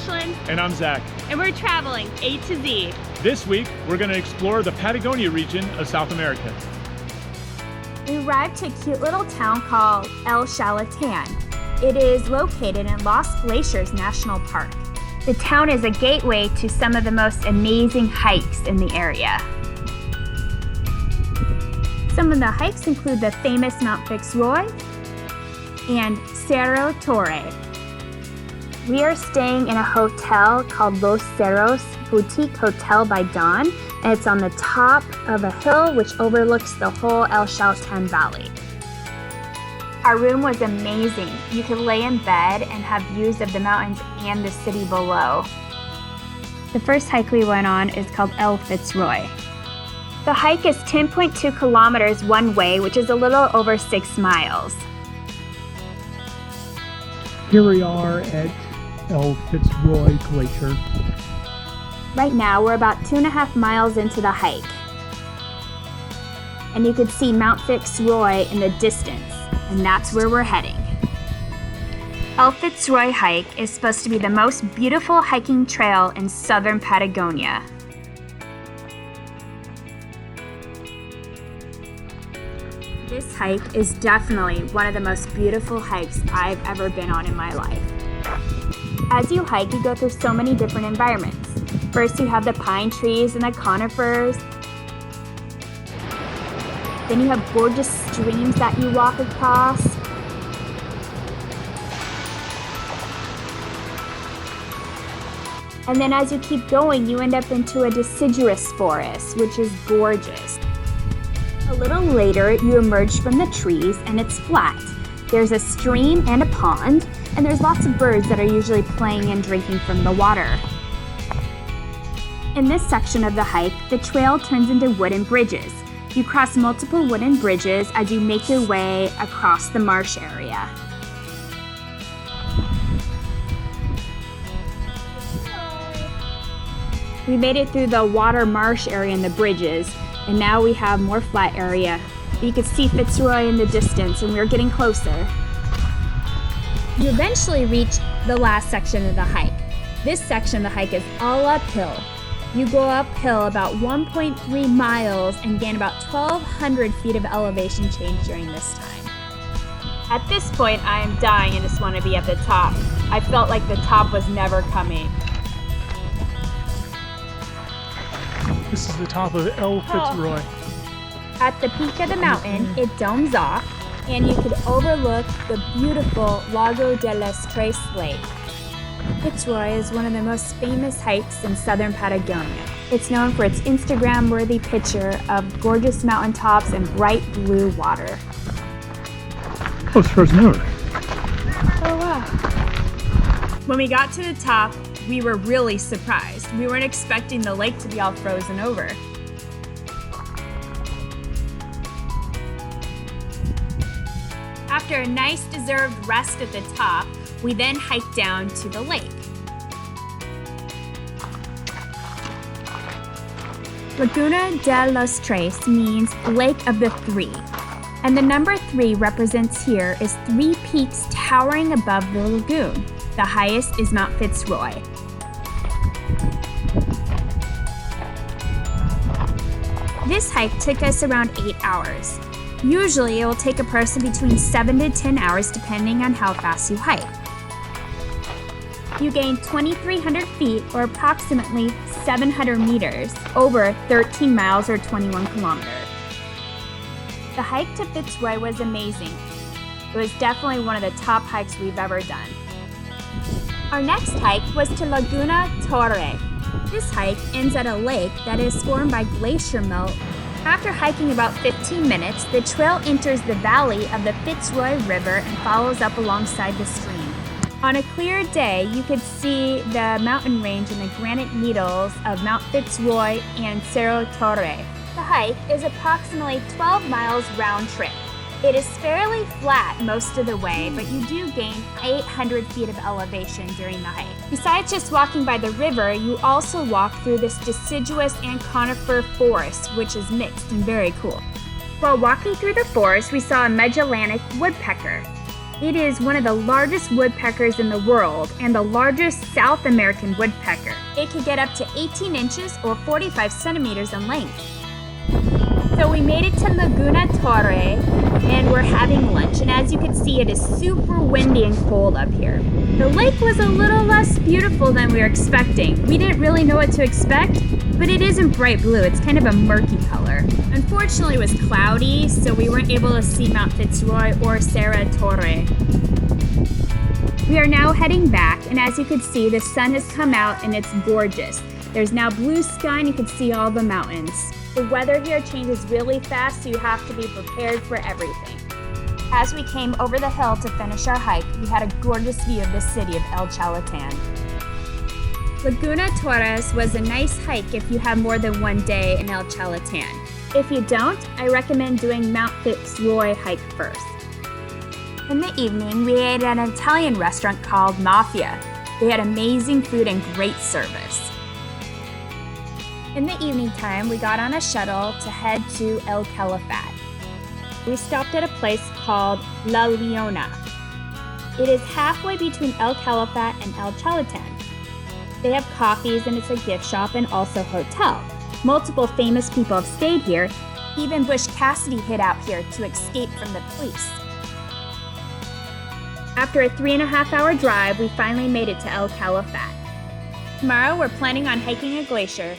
Ashlyn. And I'm Zach. And we're traveling A to Z. This week, we're going to explore the Patagonia region of South America. We arrived to a cute little town called Chaltén. It is located in Los Glaciers National Park. The town is a gateway to some of the most amazing hikes in the area. Some of the hikes include the famous Mount Fitzroy and Cerro Torre. We are staying in a hotel called Los Cerros Boutique Hotel by Dawn, and it's on the top of a hill which overlooks the whole El Chaltén Valley. Our room was amazing. You could lay in bed and have views of the mountains and the city below. The first hike we went on is called El Fitzroy. The hike is 10.2 kilometers one way, which is a little over 6 miles. Here we are at El Fitzroy Glacier. Right now, we're about 2.5 miles into the hike. And you can see Mount Fitzroy in the distance, and that's where we're heading. El Fitzroy hike is supposed to be the most beautiful hiking trail in southern Patagonia. This hike is definitely one of the most beautiful hikes I've ever been on in my life. As you hike, you go through so many different environments. First, you have the pine trees and the conifers. Then you have gorgeous streams that you walk across. And then as you keep going, you end up into a deciduous forest, which is gorgeous. A little later, you emerge from the trees and it's flat. There's a stream and a pond, and there's lots of birds that are usually playing and drinking from the water. In this section of the hike, the trail turns into wooden bridges. You cross multiple wooden bridges as you make your way across the marsh area. We made it through the water marsh area and the bridges, and now we have more flat area. But you can see Fitzroy in the distance, and we're getting closer. You eventually reach the last section of the hike. This section of the hike is all uphill. You go uphill about 1.3 miles and gain about 1,200 feet of elevation change during this time. At this point, I am dying and just want to be at the top. I felt like the top was never coming. This is the top of El Fitzroy. At the peak of the mountain, it domes off, and you could overlook the beautiful Lago de los Tres Lake. Fitzroy is one of the most famous hikes in southern Patagonia. It's known for its Instagram-worthy picture of gorgeous mountaintops and bright blue water. Oh, it's frozen over. Oh, wow. When we got to the top, we were really surprised. We weren't expecting the lake to be all frozen over. After a nice deserved rest at the top, we then hiked down to the lake. Laguna de los Tres means Lake of the Three, and the number 3 represents here is 3 peaks towering above the lagoon. The highest is Mount Fitzroy. This hike took us around 8 hours. Usually, it will take a person between 7 to 10 hours depending on how fast you hike. You gain 2,300 feet, or approximately 700 meters, over 13 miles or 21 kilometers. The hike to Fitzroy was amazing. It was definitely one of the top hikes we've ever done. Our next hike was to Laguna Torre. This hike ends at a lake that is formed by glacier melt. After hiking about 15 minutes, the trail enters the valley of the Fitzroy River and follows up alongside the stream. On a clear day, you could see the mountain range and the granite needles of Mount Fitzroy and Cerro Torre. The hike is approximately 12 miles round trip. It is fairly flat most of the way, but you do gain 800 feet of elevation during the hike. Besides just walking by the river, you also walk through this deciduous and conifer forest, which is mixed and very cool. While walking through the forest, we saw a Magellanic woodpecker. It is one of the largest woodpeckers in the world and the largest South American woodpecker. It can get up to 18 inches or 45 centimeters in length. So we made it to Laguna Torre and we're having lunch, and as you can see, it is super windy and cold up here. The lake was a little less beautiful than we were expecting. We didn't really know what to expect, but it isn't bright blue. It's kind of a murky color. Unfortunately, it was cloudy, so we weren't able to see Mount Fitzroy or Serra Torre. We are now heading back, and as you can see, the sun has come out and it's gorgeous. There's now blue sky and you can see all the mountains. The weather here changes really fast, so you have to be prepared for everything. As we came over the hill to finish our hike, we had a gorgeous view of the city of El Chaltén. Laguna Torres was a nice hike if you have more than one day in El Chaltén. If you don't, I recommend doing Mount Fitzroy hike first. In the evening, we ate at an Italian restaurant called Mafia. They had amazing food and great service. In the evening time, we got on a shuttle to head to El Calafate. We stopped at a place called La Leona. It is halfway between El Calafate and El Chaltén. They have coffees and it's a gift shop and also hotel. Multiple famous people have stayed here. Even Bush Cassidy hid out here to escape from the police. After a 3.5-hour drive, we finally made it to El Calafate. Tomorrow, we're planning on hiking a glacier